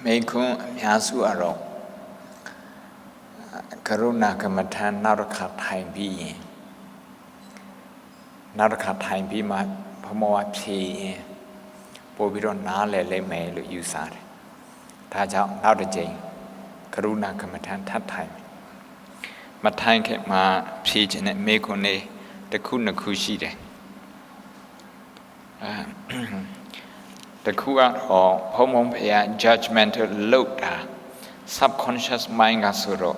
Mekun Yasu Aro Karuna Kamatan Naraka Time Be Naraka Time Be my Pomoa P. Bobiro Nale Le Mail Usar Taja Naudaje Karuna Kamatan Tat Time Matanke Ma Pijin Mekone the Kuna Kushide the Kua or Homompea judgmental load subconscious mind asuro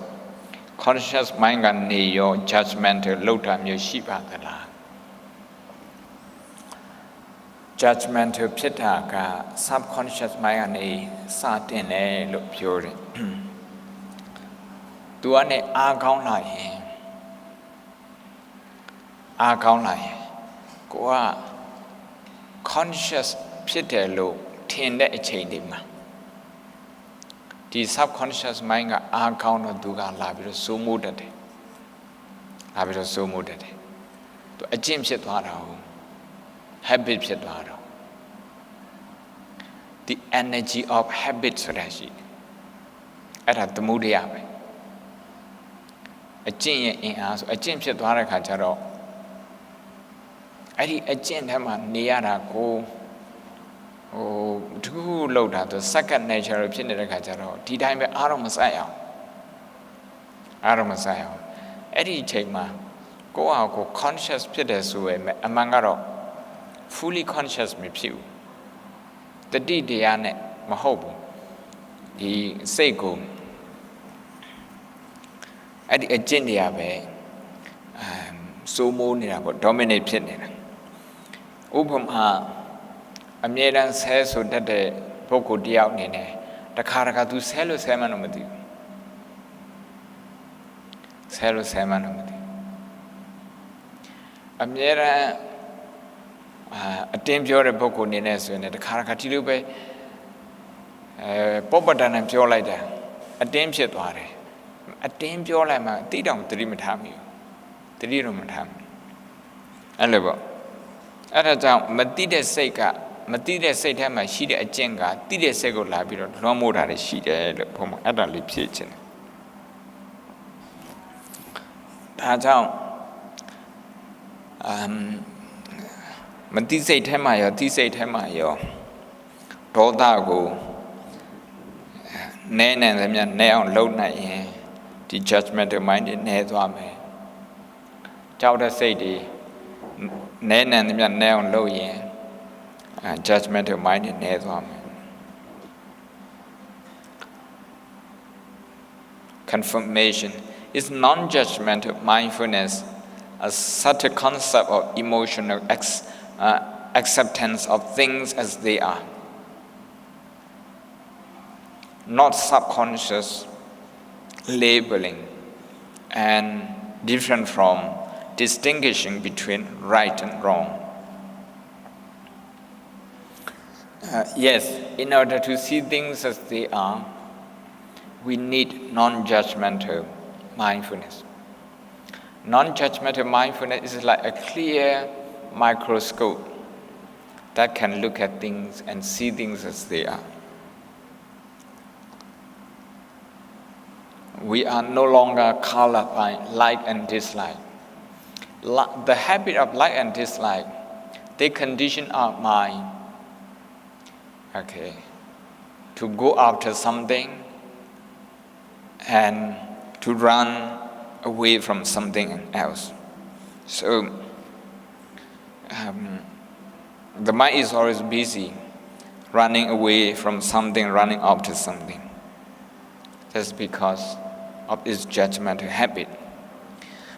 conscious mind and your judgmental load Yoshiba the la judgmental pitaka subconscious mind and certain a look pure do an account like account like go consciousဖြစ်တယ်လို့ထင်တဲ့အချိန်တွေမှာဒီ subconscious mind ကအားကောင်းတော့သူကလာပြီးတော့စိုးမိုးတတ်တယ်လာပြီးတော့စိုးမိုးတတ်တယ်သူအကျင့်ဖြစ်သွားတာဟုတ် habit ဖြစ်သွားတော့ the energy of habit ဆိုတာရှိတယ်အဲ့ဒါသမုဒယပဲအကျင့်ရဲ့အင်အားဆိုအကျင့်ဖြစ်သွားတဲ့ခါကျတော့အဲ့ဒီအကျင့်ထဲမှာနေရတာကိုတခုလောက်တာသူ second nature ဖြစ်နေတဲ့ခါကျတော့ဒီတိုင်းပဲအားတော့မဆိုင်အောင်အဲ့ဒီအချိန်မှာကိုယ့်ဟာကို conscious ဖြစ်တယ်ဆိုပေမဲ့အမှန်ကတော့ fully conscious မဖြစ်ဘူးတတိတရားနဲ့မဟုတ်ဘူးဒီစိတ်ကိုအဲ့ဒီအကျင့်တရားပဲစိုးမိုးနေတာပေါ့ dominate ဖြစ်နေတာဥပမာအမြဲတမ်းဆဲဆိုတတ်တဲ့ပုဂ္ဂိုလ်တယောက်အနေနဲ့တခါတခါသူဆဲလို့ဆဲမှန်းတော့မသိဘူးဆဲလို့ဆဲမှန်းတော့မသိဘူးအမြဲတမ်းအတင်းပြောတဲ့ပုဂ္ဂိုလ်အနေနဲ့ဆိုရင်တခါတခါဒီလိုပဲပောပတန်နဲ့ပြောလိုက်တာအတင်းဖြစ်သွားတယ်အတင်းပြောလိုက်မှတိတောင်သတိမထားမိဘူးသတိတော့မထားမိအဲ့လိုပေါ့အဲ့ဒါကြောင့်မတိတဲ့စိတ်ကမတိတဲ့စိတ်ထဲမှာရှိတဲ့အကျင့်ကတိတဲ့စိတ်ကိုလာပြီးတော့လွှမ်းမိုးတာလည်းရှိတယ်လို့ဘုံမှာအဲ့ဒါလေးဖြည့်ချင်တယ်ဒါကြောင့်မတိစိတ်ထဲမှာရောတိစိတ်ထဲမှာရောဒေါသကိုနည်းနည်းလည်းနည်းအောင်လုပ်နိုင်ရင်ဒီ judgmental mind တွေနည်းသွားမယ်ကြောက်တဲ့စိတ်တွေနည်းနည်းလည်းနည်းအောင်လုပ်ရင်judgmental mind နဲ့နေသွားမယ် confirmation is non-judgmental mindfulness a subtle concept of emotional acceptance of things as they are not subconscious labeling and different from distinguishing between right and wrong. Yes, in order to see things as they are, we need non-judgmental mindfulness. Non-judgmental mindfulness is like a clear microscope that can look at things and see things as they are. We are no longer colored by like and dislike. The habit of like and dislike, they condition our mind to go after something and to run away from something else. So the mind is always busy running away from something, running after something. That's because of its judgmental habit.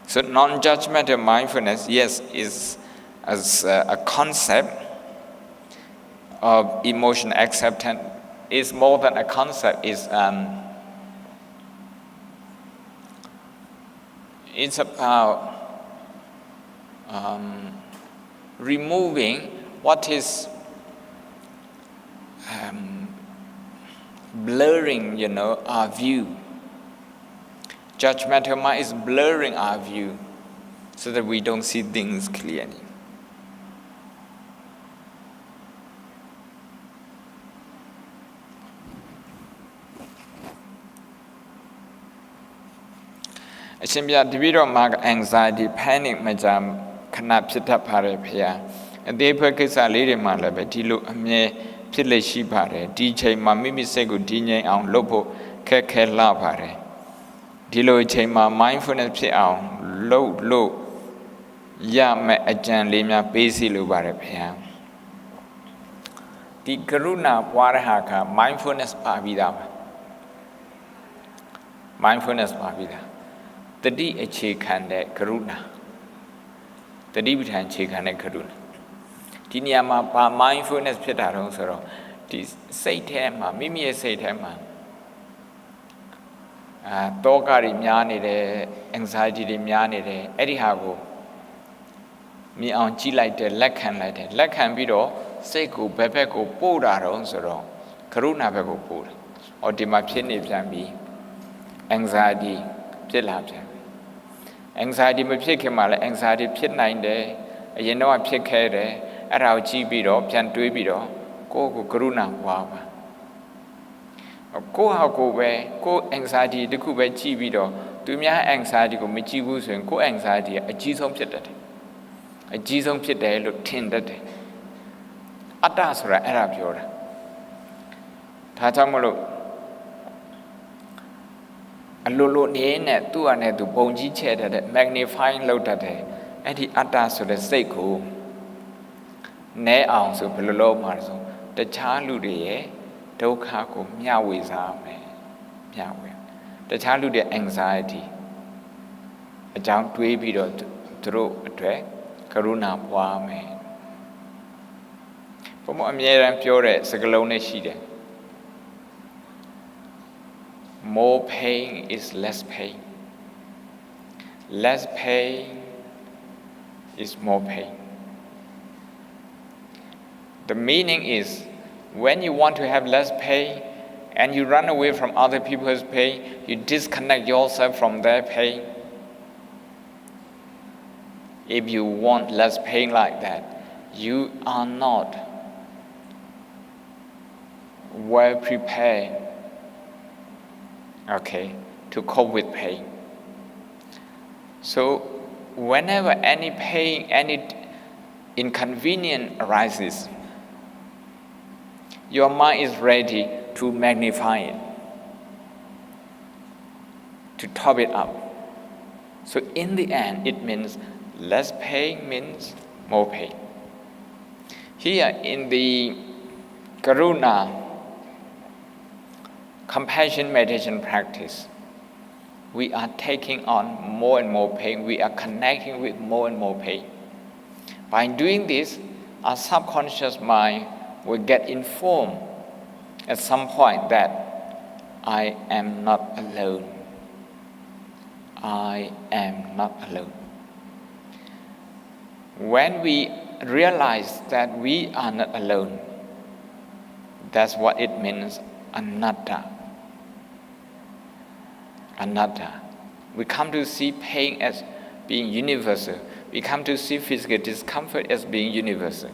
So non-judgmental mindfulness, yes, is as a concept of emotion acceptance. Is more than a concept. It's about removing what is blurring, our view. Judgmental mind is blurring our view so that we don't see things clearly. အရှင်ပြတပည့်တော်မှာ anxiety panic မကြခဏဖြစ်တတ်ပါတယ်ဖေဟာအသေးဖွဲကိစ္စလေးတွေမှာလည်းပဲဒီလိုအမြဲဖြစ်လက်ရှိပါတယ်ဒီချိန်မှာမိမိစိတ်ကိုတည်ငြိမ်အောင်လုပ်ဖို့ခက်ခဲလာပါတယ်ဒီလိုအချိန်မှာ mindfulness ဖြစ်အောင်လုပ်လို့ရမယ်အကြံလေးများပေးစီလိုပါတယ်ဖေဟာဒီကရုဏာပွားတဲ့ဟာက mindfulness ပါပြီးသားပါ mindfulness ပါပြီးသားတတိအခြေခံတဲ့ကရုဏာတတိပဋ္ဌာန်အခြေခံတဲ့ကရုဏာဒီနေရာမှာပါ mindfulness ဖြစ်တာတော့ဆိုတော့ဒီစိတ်ထဲမှာမိမိရဲ့စိတ်ထဲမှာတောကတွေများနေတယ် anxiety တွေများနေတယ်အဲ့ဒီဟာကိုမြင်အောင်ကြည့်လိုက်တယ်လက်ခံလိုက်တယ်လက်ခံပြီးတော့စိတ်ကိုဘယ်ဘက်ကိုပို့တာတော့ဆိုတော့ကရုဏာဘက်ကိုပို့တယ်။အော်ဒီမှာဖြစ်နေပြန်ပြီ anxiety ဖြစ်လာပြန်ပြီ anxiety မဖြစ်ခင်မှာလည်း anxiety ဖြစ်နိုင်တယ်အရင်တော့ဖြစ်ခဲ့တယ်အဲ့ဒါကိုကြည့်ပြီးတော့ပြန်တွေးပြီးတော့ကိုယ့်ကိုကရုဏာပွားပါကိုယ့်ဟာကိုယ်ပဲကိုယ် anxiety တခုပဲကြည့်ပြီးတော့သူများ anxiety ကိုမကြည့်ဘူးဆိုရင်ကိုယ့် anxiety ကအကြီးဆုံးဖြစ်တတ်တယ်အကြီးဆုံးဖြစ်တယ်လို့ထင်တတ်တယ်အတ္တဆိုတာအဲ့ဒါပြောတာဒါကြောင့်မလို့အလိုလိုနေနဲ့သူ့အနေနဲ့သူပုံကြီးချဲ့တတ်တဲ့ magnifying လုပ်တတ်တယ်အဲ့ဒီအတ္တဆိုတဲ့စိတ်ကိုနဲအောင်ဆိုဘယ်လိုလုပ်မှာလဲဆိုတခြားလူတွေရဲ့ဒုက္ခကိုမျှဝေစားမယ်မျှဝေတခြားလူတွေ anxiety အကြောင်းတွေးပြီးတော့သူတို့အတွက်ကရုဏာပွားမယ်ဘုံအမြဲတမ်းပြောတဲ့စကားလုံးနဲ့ရှိတယ် more pain is less pain less pain is more pain the meaning is when you want to have less pain and you run away from other people's pain you disconnect yourself from their pain if you want less pain like that you are not well prepared to cope with pain so whenever any pain any inconvenience arises your mind is ready to magnify it to top it up so in the end it means less pain means more pain here in the karuna compassion meditation practice we are taking on more and more pain we are connecting with more and more pain by doing this our subconscious mind will get informed at some point that I am not alone I am not alone when we realize that we are not alone that's what it means anatta we come to see pain as being universal we come to see physical discomfort as being universal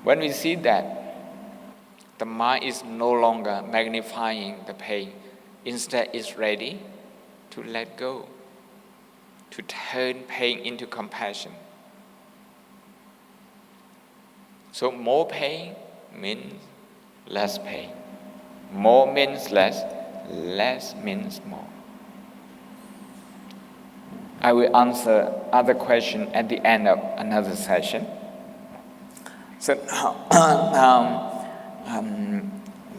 when we see that the mind is no longer magnifying the pain instead is ready to let go to turn pain into compassion so more pain means less pain more means less less means more I will answer other question at the end of another session so now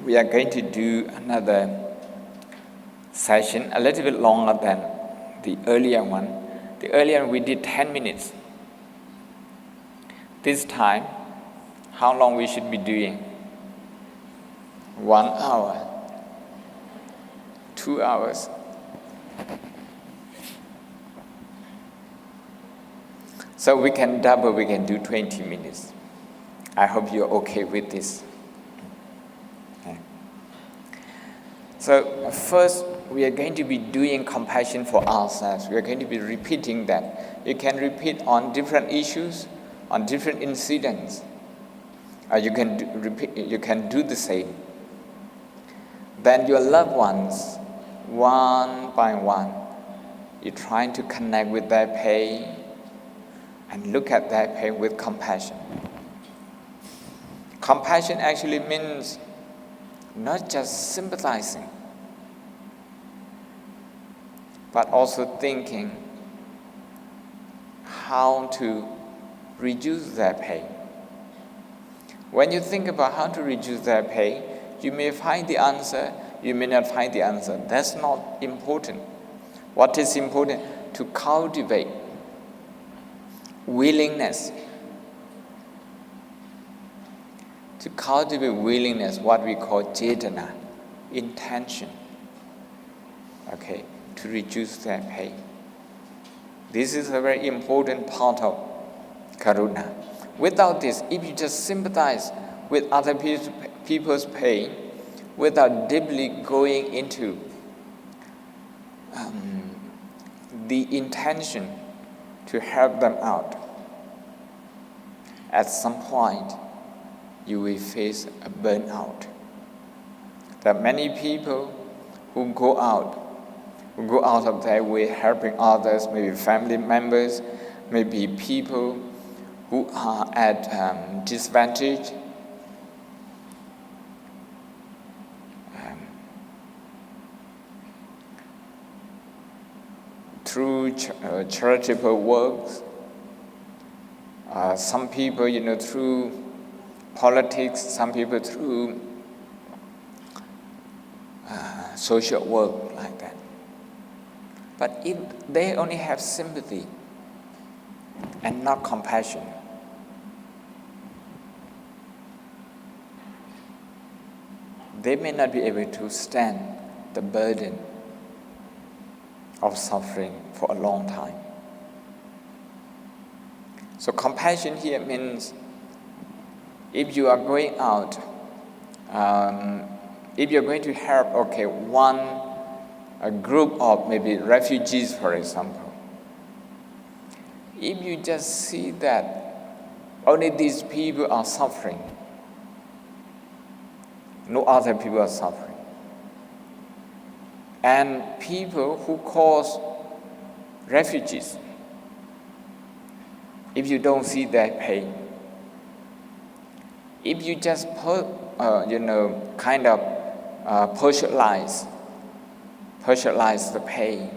we are going to do another session a little bit longer than the earlier one the earlier one we did 10 minutes this time how long we should be doing 1 hour 2 hours so we can double we can do 20 minutes I hope you're okay with this okay. So first we are going to be doing compassion for ourselves we are going to be repeating that you can repeat on different issues on different incidents you can do the same then your loved ones one by one, you're trying to connect with their pain and look at their pain with compassion. Compassion actually means not just sympathizing, but also thinking how to reduce their pain. When you think about how to reduce their pain, you may find the answer, you may not find the answer. That's not important. What is important? To cultivate willingness. To cultivate willingness, what we call cetana, intention, okay, to reduce their pain. This is a very important part of karuna. Without this, if you just sympathize with other people's pain without deeply going into the intention to help them out, at some point you will face a burnout. There are many people who go out of their way helping others, maybe family members, maybe people who are at disadvantage. Through charitable works, some people, through politics, some people through social work like that. But if they only have sympathy and not compassion, they may not be able to stand the burden of suffering for a long time. So compassion here means if you are going out, if you're going to help, a group of maybe refugees, for example, if you just see that only these people are suffering, no other people are suffering, and people who cause refugees, if you don't see their pain, if you just partialize the pain,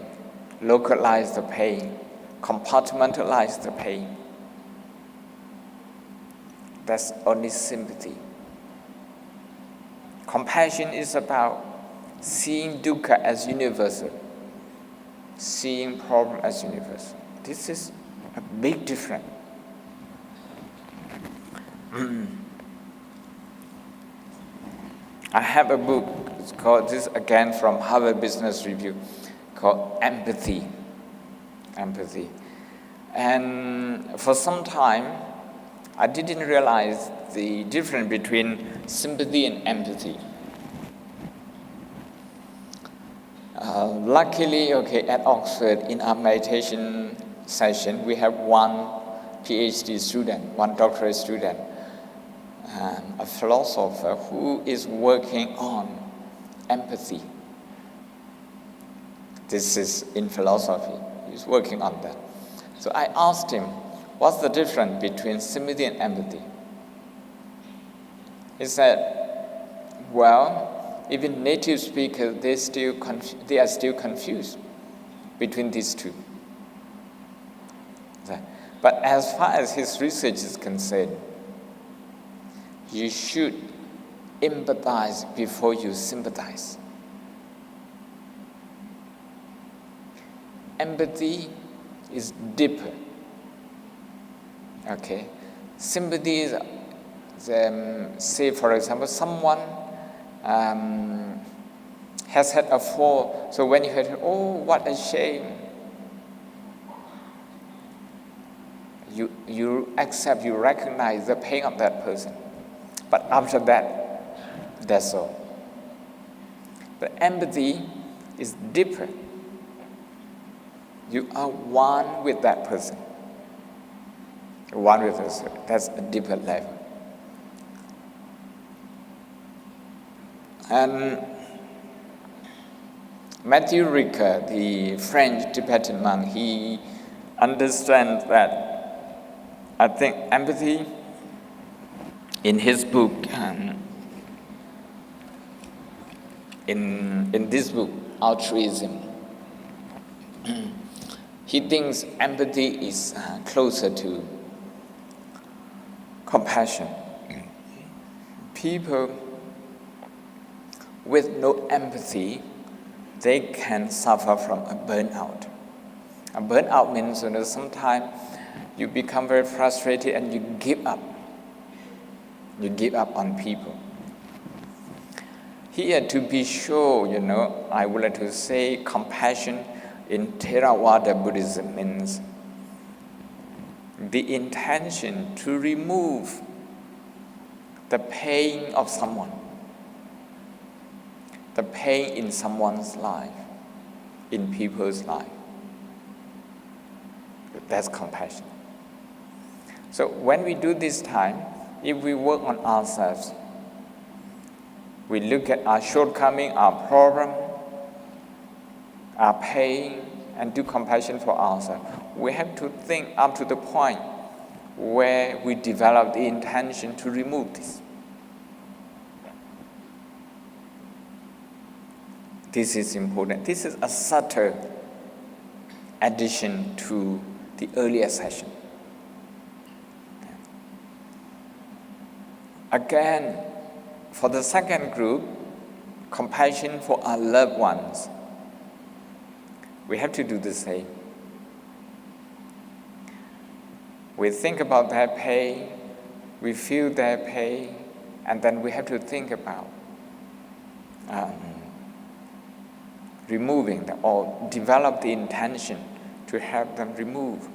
localize the pain, compartmentalize the pain, that's only sympathy. Compassion is about seeing dukkha as universal, seeing problem as universal. This is a big difference. I have a book, it's called, this again from Harvard Business Review, called Empathy. Empathy. And for some time, I didn't realize the difference between sympathy and empathy. Luckily, at Oxford, in our meditation session, we have one PhD student, one doctorate student, a philosopher who is working on empathy. This is in philosophy. He's working on that. So I asked him, what's the difference between sympathy and empathy? He said, well, even native speakers, they are still confused between these two. But as far as his research is concerned, you should empathize before you sympathize. Empathy is deeper. Sympathy is, say for example, someone has had a fall. So when you heard, oh, what a shame, you accept, you recognize the pain of that person. But after that, that's all. But empathy is deeper. You are one with that person. One with us. That's a deeper level. And Matthew Ricard, the French Tibetan monk, he understands that, I think, empathy in his book, in this book, Altruism, he thinks empathy is closer to compassion. People with no empathy, they can suffer from a burnout. A burnout means sometimes you become very frustrated and you give up. You give up on people. Here, to be sure, I would like to say compassion in Theravada Buddhism means the intention to remove the pain of someone, the pain in someone's life, in people's life. That's compassion. So when we do this time, if we work on ourselves, we look at our shortcoming, our problem, our pain, and do compassion for ourselves. We have to think up to the point where we develop the intention to remove this. This is important. This is a subtle addition to the earlier session. Again, for the second group, compassion for our loved ones, we have to do the same. We think about their pain, we feel their pain, and then we have to think about removing them or develop the intention to help them remove.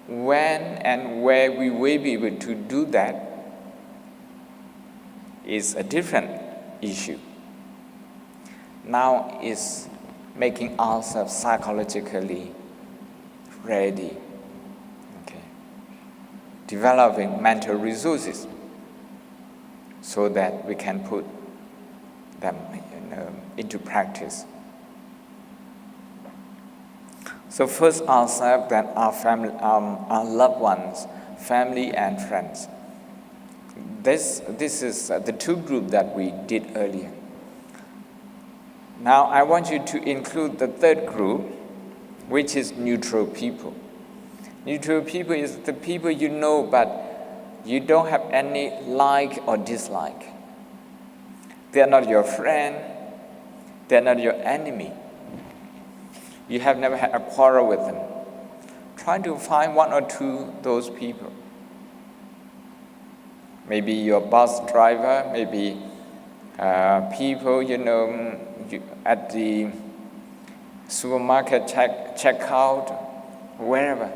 When and where we will be able to do that is a different issue. Now is making ourselves psychologically ready, developing mental resources so that we can put them into practice. So first ourselves, then our family, our loved ones, family and friends. This is the two groups that we did earlier. Now I want you to include the third group, which is neutral people. Neutral people is the people you know, but you don't have any like or dislike. They are not your friend. They are not your enemy. You have never had a quarrel with them. Try to find one or two those people. Maybe your bus driver, maybe people, at the supermarket checkout, wherever,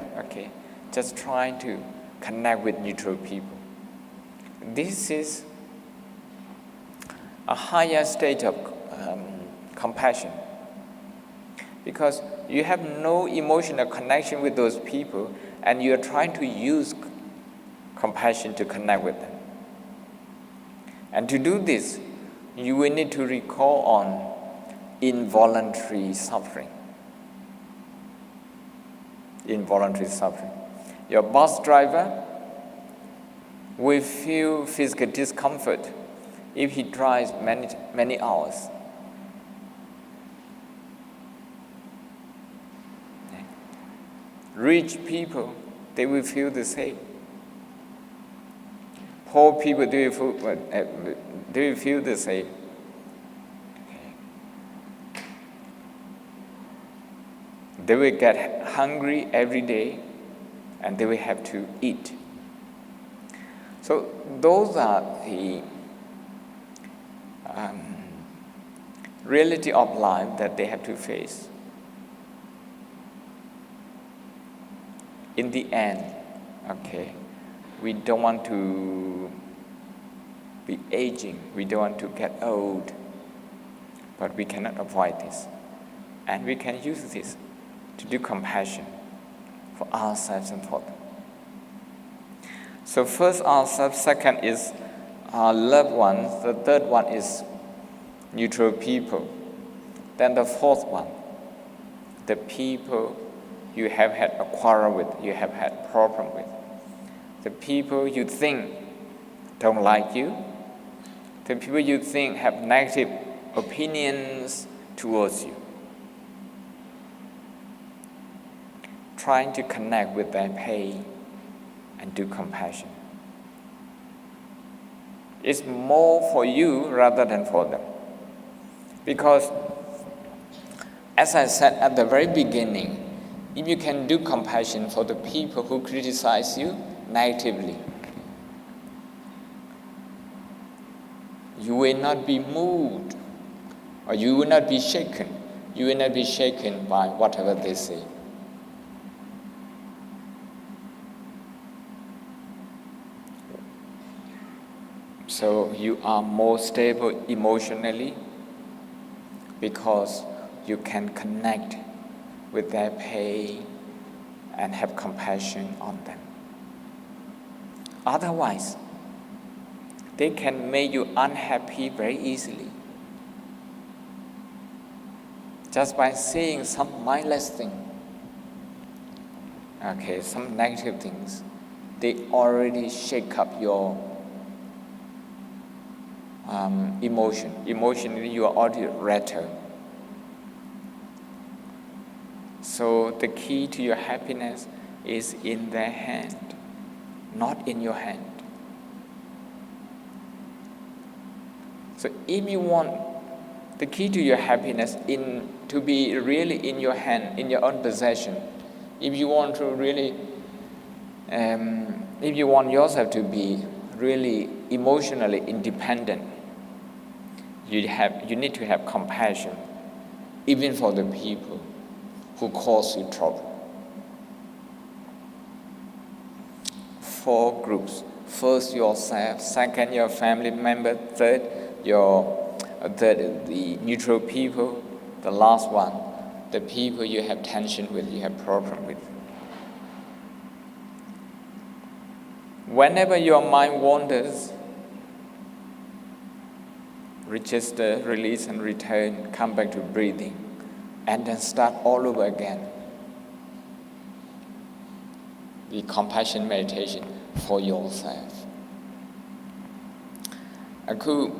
just trying to connect with neutral people. This is a higher state of compassion, because you have no emotional connection with those people and you are trying to use compassion to connect with them. And to do this, you will need to recall on involuntary suffering. Involuntary suffering. Your bus driver will feel physical discomfort if he drives many hours. Rich people, they will feel the same. Poor people, they will feel the same. They will get hungry every day and they will have to eat. So those are the reality of life that they have to face. In the end, we don't want to be aging, we don't want to get old, but we cannot avoid this. And we can use this to do compassion for ourselves and for them. So first ourselves, second is our loved ones, the third one is neutral people. Then the fourth one, the people you have had a quarrel with, you have had problem with, the people you think don't like you, the people you think have negative opinions towards you. Trying to connect with their pain and do compassion. It's more for you rather than for them. Because, as I said at the very beginning, if you can do compassion for the people who criticize you negatively, you will not be moved, or you will not be shaken. You will not be shaken by whatever they say. So you are more stable emotionally because you can connect with their pain and have compassion on them. Otherwise, they can make you unhappy very easily. Just by saying some mindless thing, some negative things, they already shake up your emotion. Emotionally, you are already rattled. So the key to your happiness is in their hand, not in your hand. So if you want the key to your happiness to be really in your hand, in your own possession, if you want to really, if you want yourself to be really emotionally independent, you need to have compassion, even for the people who cause you trouble. 4 groups. First, yourself. Second, your family member. Third, the neutral people. The last one, the people you have tension with, you have problem with. Whenever your mind wanders, register, release and return, come back to breathing, and then start all over again. The compassion meditation for yourself. Aku